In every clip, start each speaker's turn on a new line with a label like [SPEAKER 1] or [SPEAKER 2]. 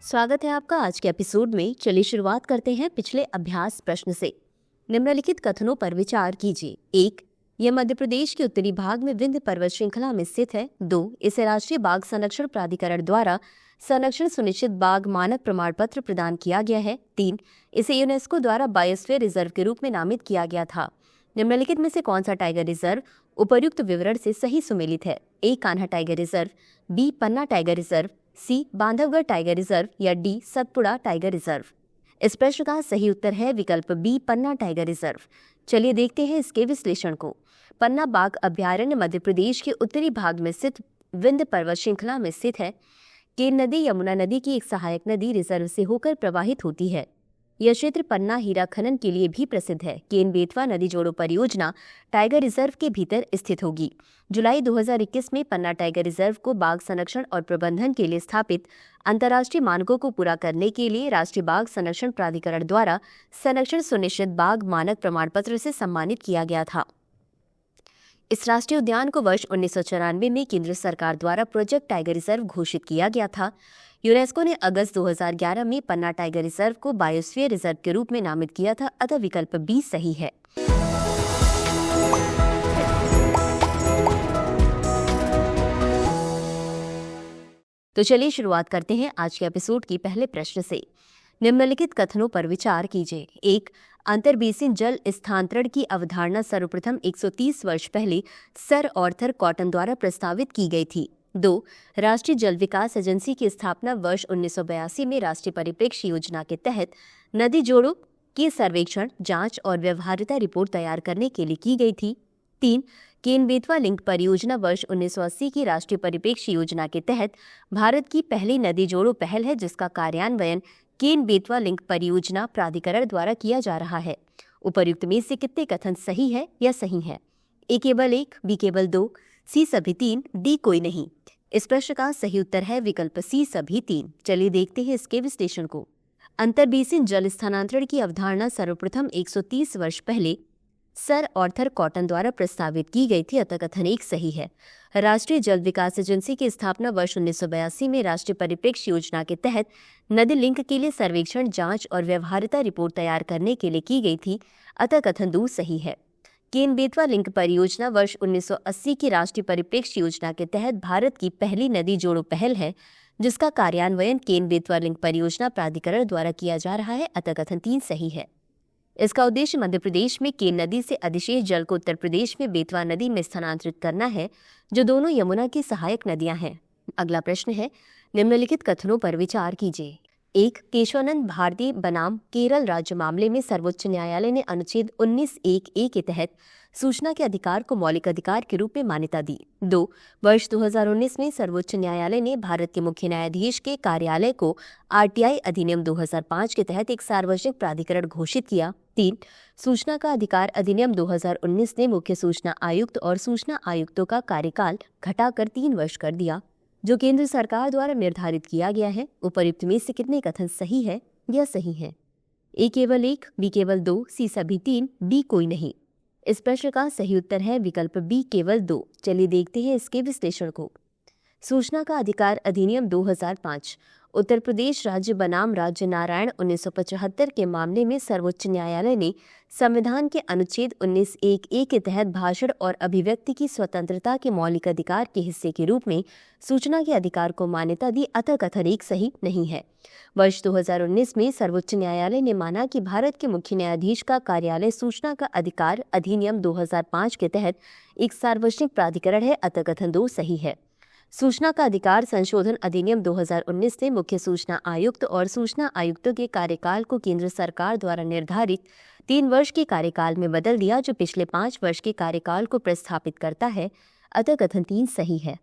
[SPEAKER 1] स्वागत है आपका आज के एपिसोड में। चलिए शुरुआत करते हैं पिछले अभ्यास प्रश्न से। निम्नलिखित कथनों पर विचार कीजिए। 1. यह मध्य प्रदेश के उत्तरी भाग में विंध्य पर्वत श्रृंखला में स्थित है। 2. इसे राष्ट्रीय बाघ संरक्षण प्राधिकरण द्वारा संरक्षण सुनिश्चित बाघ मानक प्रमाण पत्र प्रदान किया गया है। 3. इसे यूनेस्को द्वारा बायोस्फीयर रिजर्व के रूप में नामित किया गया था। निम्नलिखित में से कौन सा टाइगर रिजर्व उपर्युक्त विवरण से सही सुमेलित है? A. Kanha tiger reserve, B. Panna tiger reserve, C. Bandhavgarh tiger reserve या डी. Satpura tiger reserve. इस प्रश्न का सही उत्तर है विकल्प बी. Panna tiger reserve. चलिए देखते हैं इसके विश्लेषण को। पन्ना बाघ अभ्यारण्य मध्य प्रदेश के उत्तरी भाग में स्थित विंध्य पर्वत श्रृंखला में स्थित है। केन नदी यमुना नदी की एक सहायक नदी रिजर्व से होकर प्रवाहित होती है। यह क्षेत्र पन्ना हीरा खनन के लिए भी प्रसिद्ध है। केन बेतवा नदी जोड़ो परियोजना टाइगर रिजर्व के भीतर स्थित होगी। जुलाई 2021 में पन्ना टाइगर रिजर्व को बाघ संरक्षण और प्रबंधन के लिए स्थापित अंतर्राष्ट्रीय मानकों को पूरा करने के लिए राष्ट्रीय बाघ संरक्षण प्राधिकरण द्वारा संरक्षण सुनिश्चित बाघ मानक प्रमाण पत्र से सम्मानित किया गया था। इस राष्ट्रीय उद्यान को वर्ष 1994 में केंद्र सरकार द्वारा प्रोजेक्ट टाइगर रिजर्व घोषित किया गया था। यूनेस्को ने अगस्त 2011 में पन्ना टाइगर रिजर्व को बायोस्फीयर रिजर्व के रूप में नामित किया था, अतः विकल्प बी सही है। तो चलिए शुरुआत करते हैं आज के एपिसोड की पहले प्रश्न से। निम्नलिखित कथनों पर विचार कीजिए। 1. अंतर्बेसिन जल स्थानांतरण की अवधारणा सर्वप्रथम 130 वर्ष पहले सर आर्थर कॉटन द्वारा प्रस्तावित की गई थी। 2. राष्ट्रीय जल विकास एजेंसी की स्थापना वर्ष 1982 में राष्ट्रीय परिप्रेक्ष्य योजना के तहत नदी जोड़ों के सर्वेक्षण, जांच और व्यवहार्यता रिपोर्ट तैयार करने के लिए की गई थी। 3. केन बेतवा लिंक परियोजना वर्ष 1980 की राष्ट्रीय परिप्रेक्ष्य योजना के तहत भारत की पहली नदी जोड़ो पहल है, जिसका कार्यान्वयन केन बेतवा लिंक परियोजना प्राधिकरण द्वारा किया जा रहा है। उपर्युक्त में से कितने कथन सही है या सही है? ए केवल 1, बी केवल 2, सी सभी 3, डी कोई नहीं। इस प्रश्न का सही उत्तर है विकल्प सी सभी 3। चलिए देखते हैं इसके विश्लेषण को। अंतर्बेसिन जल स्थानांतरण की अवधारणा सर्वप्रथम 130 वर्ष पहले सर आर्थर कॉटन द्वारा प्रस्तावित की गई थी, अतः कथन 1 सही है। राष्ट्रीय जल विकास एजेंसी की स्थापना वर्ष 1982 में राष्ट्रीय परिप्रेक्ष्य योजना के तहत नदी लिंक के लिए सर्वेक्षण, जांच और व्यवहार्यता रिपोर्ट तैयार करने के लिए की गई थी, अतः कथन 2 सही है। केन बेतवा लिंक परियोजना वर्ष 1980 की राष्ट्रीय परिप्रेक्ष्य योजना के तहत भारत की पहली नदी जोड़ो पहल है, जिसका कार्यान्वयन केन बेतवा लिंक परियोजना प्राधिकरण द्वारा किया जा रहा है, अतः कथन 3 सही है। इसका उद्देश्य मध्य प्रदेश में केन नदी से अधिशेष जल को उत्तर प्रदेश में बेतवा नदी में स्थानांतरित करना है, जो दोनों यमुना की सहायक नदियां हैं। अगला प्रश्न है, निम्नलिखित कथनों पर विचार कीजिए। 1. केशवानंद भारती बनाम केरल राज्य मामले में सर्वोच्च न्यायालय ने अनुच्छेद 19(1)(a) के तहत सूचना के अधिकार को मौलिक अधिकार के रूप में मान्यता दी। 2. वर्ष 2019 में सर्वोच्च न्यायालय ने भारत के मुख्य न्यायाधीश के कार्यालय को आरटीआई अधिनियम 2005 के तहत एक सार्वजनिक प्राधिकरण घोषित किया। 3. सूचना का अधिकार अधिनियम 2019 ने मुख्य सूचना आयुक्त और सूचना आयुक्तों का कार्यकाल घटाकर 3 वर्ष कर दिया, जो केंद्र सरकार द्वारा निर्धारित किया गया है। उपर्युक्त में से कितने कथन सही है या सही है? ए केवल 1, बी केवल 2, सी सभी 3, डी कोई नहीं। इस प्रश्न का सही उत्तर है विकल्प बी केवल 2। चलिए देखते हैं इसके विश्लेषण को। सूचना का अधिकार अधिनियम 2005 उत्तर प्रदेश राज्य बनाम राज्य नारायण 1975 के मामले में सर्वोच्च न्यायालय ने संविधान के अनुच्छेद 19(1)(a) के तहत भाषण और अभिव्यक्ति की स्वतंत्रता के मौलिक अधिकार के हिस्से के रूप में सूचना के अधिकार को मान्यता दी, अतः कथन 1 सही नहीं है। वर्ष 2019 में सर्वोच्च न्यायालय ने माना कि भारत के मुख्य न्यायाधीश का कार्यालय सूचना का अधिकार अधिनियम 2005 के तहत एक सार्वजनिक प्राधिकरण है, अतः कथन 2 सही है। सूचना का अधिकार संशोधन अधिनियम 2019 ने मुख्य सूचना आयुक्त और सूचना आयुक्तों के कार्यकाल को केंद्र सरकार द्वारा निर्धारित 3 वर्ष के कार्यकाल में बदल दिया, जो पिछले 5 वर्ष के कार्यकाल को प्रस्थापित करता है, अतः कथन 3 सही है।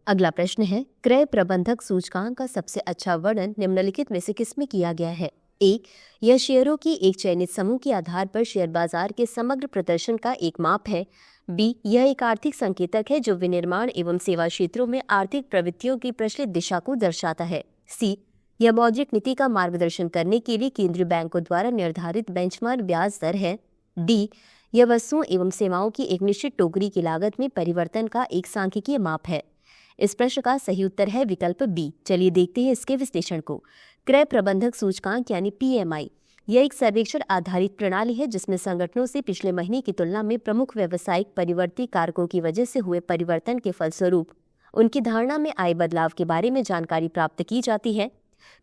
[SPEAKER 1] अगला प्रश्न है, क्रय प्रबंधक सूचकांक का सबसे अच्छा वर्णन निम्नलिखित में से किसमें किया गया है? 1. यह शेयरों की एक चयनित समूह के आधार पर शेयर बाजार के समग्र प्रदर्शन का एक माप है। बी. यह एक आर्थिक संकेतक है जो विनिर्माण एवं सेवा क्षेत्रों में आर्थिक प्रवृत्तियों की प्रचलित दिशा को दर्शाता है। सी. यह मौद्रिक नीति का मार्गदर्शन करने के लिए केंद्रीय बैंकों द्वारा निर्धारित बेंचमार्क ब्याज दर है। डी. यह वस्तुओं एवं सेवाओं की एक निश्चित टोकरी की लागत में परिवर्तन का एक सांख्यिकीय माप है। इस प्रश्न का सही उत्तर है विकल्प बी। चलिए देखते हैं इसके विश्लेषण को। क्रय प्रबंधक सूचकांक यानी PMI यह एक सर्वेक्षण आधारित प्रणाली है जिसमें संगठनों से पिछले महीने की तुलना में प्रमुख व्यावसायिक परिवर्ती कारकों की वजह से हुए परिवर्तन के फलस्वरूप उनकी धारणा में आए बदलाव के बारे में जानकारी प्राप्त की जाती है।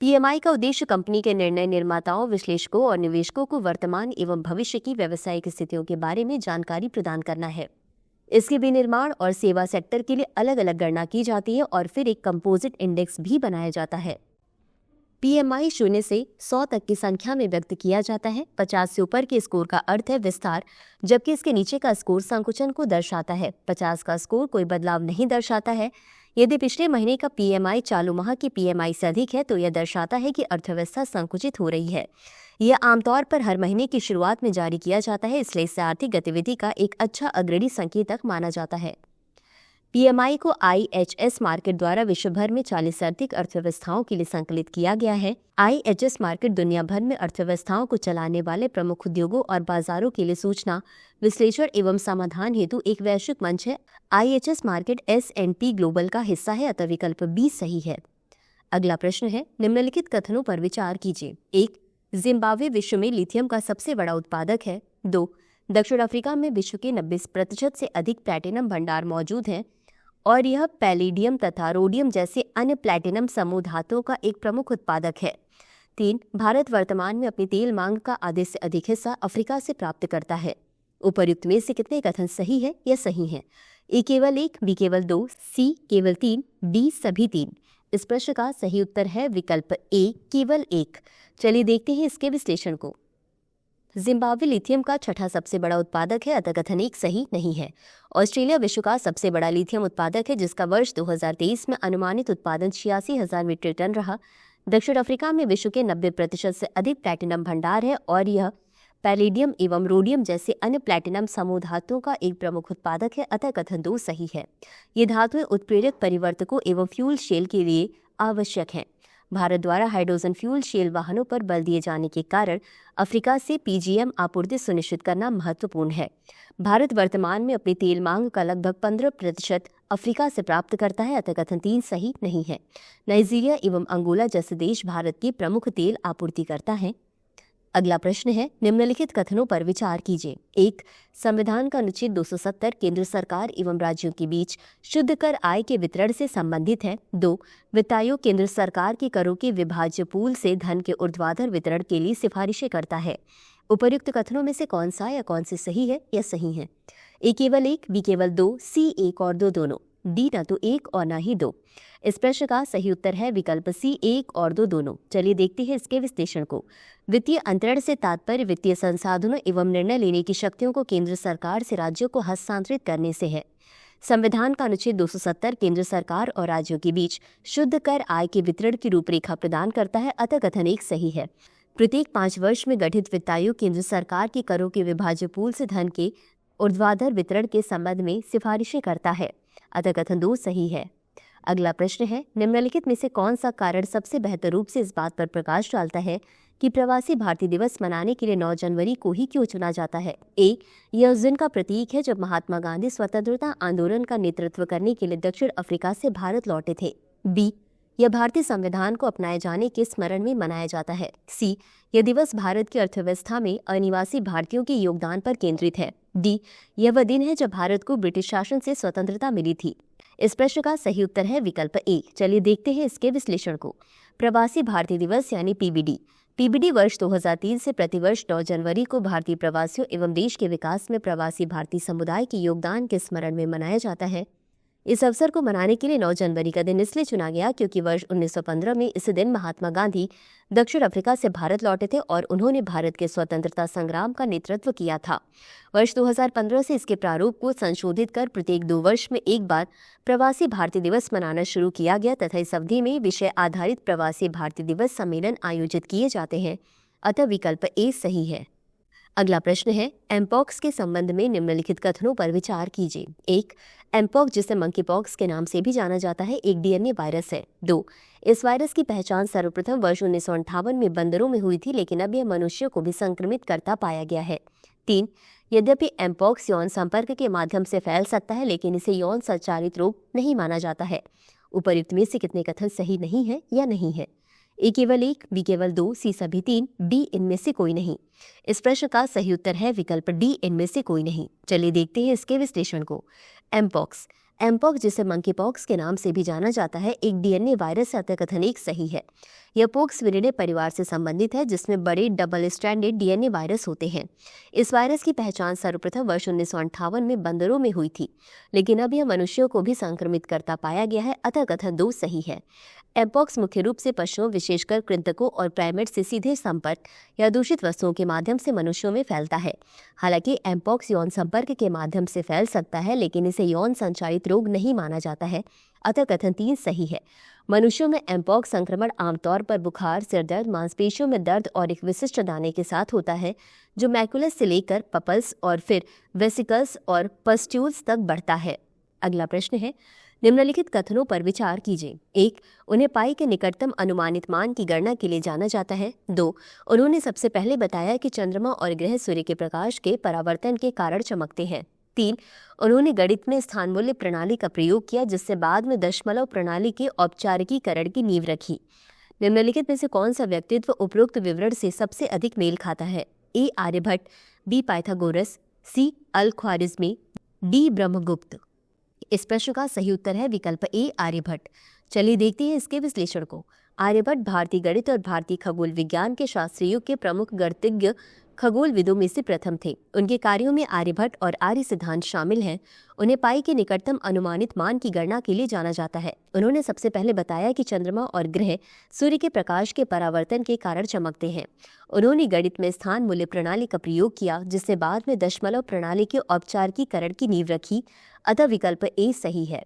[SPEAKER 1] PMI का उद्देश्य कंपनी के निर्णय निर्माताओं, विश्लेषकों और निवेशकों को वर्तमान एवं भविष्य की व्यावसायिक स्थितियों के बारे में जानकारी प्रदान करना है। इसके विनिर्माण और सेवा सेक्टर के लिए अलग अलग गणना की जाती है और फिर एक कंपोजिट इंडेक्स भी बनाया जाता है। PMI 0 से 100 तक की संख्या में व्यक्त किया जाता है। 50 से ऊपर के स्कोर का अर्थ है विस्तार, जबकि इसके नीचे का स्कोर संकुचन को दर्शाता है। 50 का स्कोर कोई बदलाव नहीं दर्शाता है। यदि पिछले महीने का PMI चालू माह की PMI से अधिक है तो यह दर्शाता है कि अर्थव्यवस्था संकुचित हो रही है। यह आमतौर पर हर महीने की शुरुआत में जारी किया जाता है, इसलिए इसे आर्थिक गतिविधि का एक अच्छा अग्रणी संकेतक माना जाता है। PMI को IHS मार्केट द्वारा विश्व भर में 40 से अधिक अर्थव्यवस्थाओं के लिए संकलित किया गया है। IHS मार्केट दुनिया भर में अर्थव्यवस्थाओं को चलाने वाले प्रमुख उद्योगों और बाजारों के लिए सूचना, विश्लेषण एवं समाधान हेतु एक वैश्विक मंच है। IHS मार्केट S&P ग्लोबल का हिस्सा है, अतः विकल्प बी सही है। अगला प्रश्न है, निम्नलिखित कथनों पर विचार कीजिए। 1. जिम्बाब्वे विश्व में लिथियम का सबसे बड़ा उत्पादक है। 2. दक्षिण अफ्रीका में विश्व के 90% से अधिक प्लैटिनम भंडार मौजूद हैं और यह पैलेडियम तथा रोडियम जैसे अन्य प्लैटिनम समूह धातुओं का एक प्रमुख उत्पादक है। 3. भारत वर्तमान में अपनी तेल मांग का आधे से अधिक हिस्सा अफ्रीका से प्राप्त करता है। उपर्युक्त में से कितने कथन सही है या सही हैं? ए केवल 1, बी केवल 2, सी केवल 3, डी सभी 3। इस प्रश्न का सही उत्तर है विकल्प ए केवल 1। चलिए देखते हैं इसके विश्लेषण को। जिम्बाब्वे लिथियम का छठा सबसे बड़ा उत्पादक है, अतः कथन 1 सही नहीं है। ऑस्ट्रेलिया विश्व का सबसे बड़ा लिथियम उत्पादक है जिसका वर्ष 2023 में अनुमानित उत्पादन 86,000 मीट्रिक टन रहा। दक्षिण अफ्रीका में विश्व के 90% से अधिक प्लैटिनम भंडार है और यह पैलेडियम एवं रोडियम जैसे अन्य प्लैटिनम समूह धातुओं का एक प्रमुख उत्पादक है, अतः कथन 2 सही है। ये धातुएं उत्प्रेरक परिवर्तकों एवं फ्यूल शेल के लिए आवश्यक हैं। भारत द्वारा हाइड्रोजन फ्यूल शेल वाहनों पर बल दिए जाने के कारण अफ्रीका से PGM आपूर्ति सुनिश्चित करना महत्वपूर्ण है। भारत वर्तमान में अपनी तेल मांग का लगभग 15% अफ्रीका से प्राप्त करता है, अतः कथन 3 सही नहीं है। नाइजीरिया एवं अंगोला जैसे देश भारत के प्रमुख तेल आपूर्तिकर्ता हैं। अगला प्रश्न है, निम्नलिखित कथनों पर विचार कीजिए। 1. संविधान का अनुच्छेद 270 केंद्र सरकार एवं राज्यों के बीच शुद्ध कर आय के वितरण से संबंधित है। 2. वित्त आयोग केंद्र सरकार के करों के विभाज्य पूल से धन के ऊर्ध्वाधर वितरण के लिए सिफारिशें करता है। उपर्युक्त कथनों में से कौन सा या कौन से सही है या सही है? ए केवल 1, बी केवल 2, सी 1 और 2 दोनों, डी न तो 1 और न ही 2। इस प्रश्न का सही उत्तर है विकल्प सी 1 और 2 दोनों। चलिए देखते हैं इसके विश्लेषण को। वित्तीय अंतरण से तात्पर्य वित्तीय संसाधनों एवं निर्णय लेने की शक्तियों को केंद्र सरकार से राज्यों को हस्तांतरित करने से है। संविधान का अनुच्छेद 270 केंद्र सरकार और राज्यों के बीच शुद्ध कर आय के वितरण की रूपरेखा प्रदान करता है, अतः कथन 1 सही है। प्रत्येक 5 वर्ष में गठित वित्त आयोग केंद्र सरकार के करों के विभाज्य पूल से धन के ऊर्ध्वाधर वितरण के संबंध में सिफारिशें करता है, अतः कथन 2 सही है। अगला प्रश्न है, निम्नलिखित में से कौन सा कारण सबसे बेहतर रूप से इस बात पर प्रकाश डालता है कि प्रवासी भारतीय दिवस मनाने के लिए 9 जनवरी को ही क्यों चुना जाता है? ए. यह उस दिन का प्रतीक है जब महात्मा गांधी स्वतंत्रता आंदोलन का नेतृत्व करने के लिए दक्षिण अफ्रीका से भारत लौटे थे। बी. यह भारतीय संविधान को अपनाए जाने के स्मरण में मनाया जाता है। सी. यह दिवस भारत की अर्थव्यवस्था में अनिवासी भारतीयों के योगदान पर केंद्रित है। डी. यह वह दिन है जब भारत को ब्रिटिश शासन से स्वतंत्रता मिली थी। इस प्रश्न का सही उत्तर है विकल्प ए। चलिए देखते हैं इसके विश्लेषण को। प्रवासी भारतीय दिवस यानी पीबीडी वर्ष 2003 से प्रतिवर्ष 9 जनवरी को भारतीय प्रवासियों एवं देश के विकास में प्रवासी भारतीय समुदाय के योगदान के स्मरण में मनाया जाता है। इस अवसर को मनाने के लिए 9 जनवरी का दिन इसलिए चुना गया क्योंकि वर्ष 1915 में इस दिन महात्मा गांधी दक्षिण अफ्रीका से भारत लौटे थे और उन्होंने भारत के स्वतंत्रता संग्राम का नेतृत्व किया था। वर्ष 2015 से इसके प्रारूप को संशोधित कर प्रत्येक 2 वर्ष में एक बार प्रवासी भारतीय दिवस मनाना शुरू किया गया तथा इस अवधि में विषय आधारित प्रवासी भारतीय दिवस सम्मेलन आयोजित किए जाते हैं, अतः विकल्प ए सही है। अगला प्रश्न है, एमपॉक्स के संबंध में निम्नलिखित कथनों पर विचार कीजिए। 1. एमपॉक्स, जिसे मंकी पॉक्स के नाम से भी जाना जाता है, एक डीएनए वायरस है। 2. इस वायरस की पहचान सर्वप्रथम वर्ष 1958 में बंदरों में हुई थी, लेकिन अब यह मनुष्यों को भी संक्रमित करता पाया गया है। 3. यद्यपि एमपॉक्स यौन संपर्क के माध्यम से फैल सकता है, लेकिन इसे यौन संचालित रोग नहीं माना जाता है। उपर्युक्त में से कितने कथन सही नहीं है या नहीं है? ए केवल 1, बी केवल 2, सी सभी 3, डी इनमें से कोई नहीं। इस प्रश्न का सही उत्तर है विकल्प डी, इनमें से कोई नहीं। चलिए देखते हैं इसके विश्लेषण को। एमपॉक्स जिसे मंकी पॉक्स के नाम से भी जाना जाता है, एक डीएनए वायरस है, अतः कथन 1 सही है। यह पोक्स विरिडे परिवार से संबंधित है, जिसमें बड़े डबल स्ट्रैंडेड डीएनए वायरस होते हैं। इस वायरस की पहचान सर्वप्रथम वर्ष 1958 में बंदरों में हुई थी, लेकिन अब यह मनुष्यों को भी संक्रमित करता पाया गया है, अतः कथन 2 सही है। एमपॉक्स मुख्य रूप से पशुओं, विशेषकर कृंतकों और प्राइमेट से सीधे संपर्क या दूषित वस्तुओं के माध्यम से मनुष्यों में फैलता है। हालांकि एमपॉक्स यौन संपर्क के माध्यम से फैल सकता है, लेकिन इसे यौन संचालित रोग नहीं माना जाता है, अतः कथन 3 सही है। मनुष्यों में एमपॉक्स संक्रमण आमतौर पर बुखार, सिरदर्द, मांसपेशियों में दर्द और एक विशिष्ट दाने के साथ होता है, जो मैकुलस से लेकर पपल्स और फिर वेसिकल्स और पस्ट्यूल्स तक बढ़ता है। अगला प्रश्न है, निम्नलिखित कथनों पर विचार कीजिए। 1. उन्हें पाई के निकटतम अनुमानित मान की गणना के लिए जाना जाता है। 2. उन्होंने सबसे पहले बताया कि चंद्रमा और ग्रह सूर्य के प्रकाश के परावर्तन के कारण चमकते हैं। 3. उन्होंने गणित में स्थान मूल्य प्रणाली का प्रयोग किया, जिससे बाद में दशमलव प्रणाली के औपचारिकीकरण की नींव रखी। निम्नलिखित में से कौन सा व्यक्तित्व उपरोक्त विवरण से सबसे अधिक मेल खाता है? ए. आर्यभट्ट, बी. पाइथागोरस, सी. अल-ख्वारिज़्मी, डी. ब्रह्मगुप्त। इस प्रश्न का सही उत्तर है विकल्प ए, आर्यभट्ट। चलिए देखते हैं इसके विश्लेषण को। आर्यभट्ट भारतीय गणित और भारतीय खगोल विज्ञान के शास्त्री युग के प्रमुख गणितज्ञ खगोलविदों में से प्रथम थे। उनके कार्यों में आर्यभट्ट और आर्य सिद्धांत शामिल हैं। उन्हें पाई के निकटतम अनुमानित मान की गणना के लिए जाना जाता है। उन्होंने सबसे पहले बताया कि चंद्रमा और ग्रह सूर्य के प्रकाश के परावर्तन के कारण चमकते हैं। उन्होंने गणित में स्थान मूल्य प्रणाली का प्रयोग किया, जिससे बाद में दशमलव प्रणाली के औपचारिकीकरण की नींव रखी, अतः विकल्प ए सही है।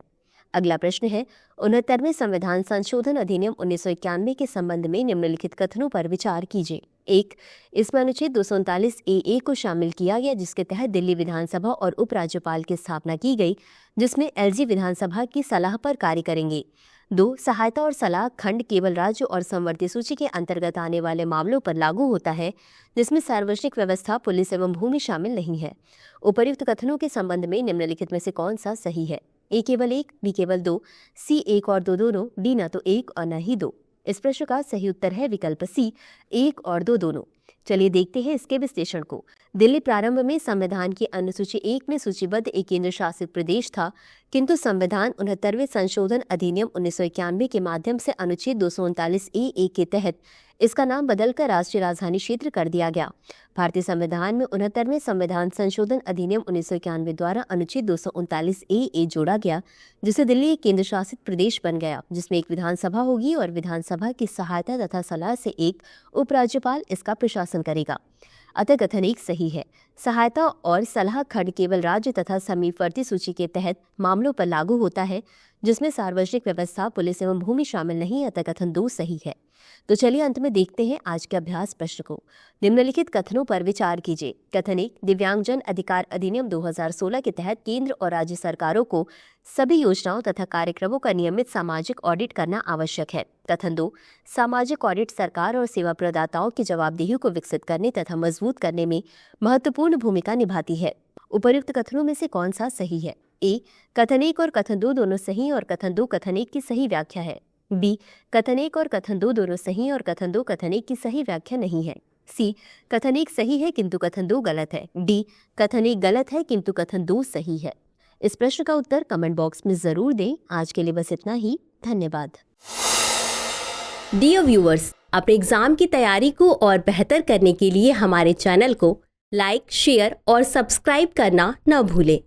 [SPEAKER 1] अगला प्रश्न है, 69वें संविधान संशोधन अधिनियम 1991 के संबंध में निम्नलिखित कथनों पर विचार कीजिए। 1. इसमें अनुच्छेद 239 ए को शामिल किया गया, जिसके तहत दिल्ली विधानसभा और उपराज्यपाल की स्थापना की गई, जिसमें एलजी विधानसभा की सलाह पर कार्य करेंगे। 2. सहायता और सलाह खंड केवल राज्य और संवर्ती सूची के अंतर्गत आने वाले मामलों पर लागू होता है, जिसमें सार्वजनिक व्यवस्था, पुलिस एवं भूमि शामिल नहीं है। उपर्युक्त कथनों के संबंध में निम्नलिखित में से कौन सा सही है? ए केवल 1, बी केवल 2, सी 1 और 2 दोनों, डी न तो 1 और न ही 2। इस प्रश्न का सही उत्तर है विकल्प सी, 1 और 2 दोनों। चलिए देखते हैं इसके विश्लेषण को। दिल्ली प्रारंभ में संविधान की अनुसूची 1 में सूचीबद्ध एक केंद्र शासित प्रदेश था, किंतु संविधान 69वें संशोधन अधिनियम 1991 के माध्यम से अनुच्छेद 239 ए के तहत इसका नाम बदलकर राष्ट्रीय राजधानी क्षेत्र कर दिया गया। भारतीय संविधान में 69वें संविधान संशोधन अधिनियम 1991 द्वारा अनुच्छेद 239 ए जोड़ा गया, जिससे दिल्ली एक केंद्र शासित प्रदेश बन गया, जिसमें एक विधानसभा होगी और विधानसभा की सहायता तथा सलाह से एक उपराज्यपाल इसका प्रशासन करेगा, अतः कथन 1 सही है। सहायता और सलाह खंड केवल राज्य तथा समीपवर्ती सूची के तहत मामलों पर लागू होता है, जिसमें सार्वजनिक व्यवस्था, पुलिस एवं भूमि शामिल नहीं, अतः कथन 2 सही है। तो चलिए अंत में देखते हैं आज के अभ्यास प्रश्न को। निम्नलिखित कथनों पर विचार कीजिए। कथन 1, दिव्यांगजन अधिकार अधिनियम 2016 के तहत केंद्र और राज्य सरकारों को सभी योजनाओं तथा कार्यक्रमों का नियमित सामाजिक ऑडिट करना आवश्यक है। कथन 2, सामाजिक ऑडिट सरकार और सेवा प्रदाताओं की जवाबदेही को विकसित करने तथा मजबूत करने में महत्वपूर्ण भूमिका निभाती है। उपर्युक्त कथनों में से कौन सा सही है? ए, कथन 1 और कथन 2 दोनों सही और कथन 2 कथन 1 की सही व्याख्या है। बी, कथन 1 और कथन 2 दोनों सही और कथन 2 कथन 1 की सही व्याख्या नहीं है। सी, कथन 1 सही है किंतु कथन 2 गलत है। डी, कथन 1 गलत है किंतु कथन 2 सही है। इस प्रश्न का उत्तर कमेंट बॉक्स में जरूर दें। आज के लिए बस इतना ही। धन्यवाद। डियर व्यूअर्स, अपने एग्जाम की तैयारी को और बेहतर करने के लिए हमारे चैनल को लाइक, शेयर और सब्सक्राइब करना न भूलें।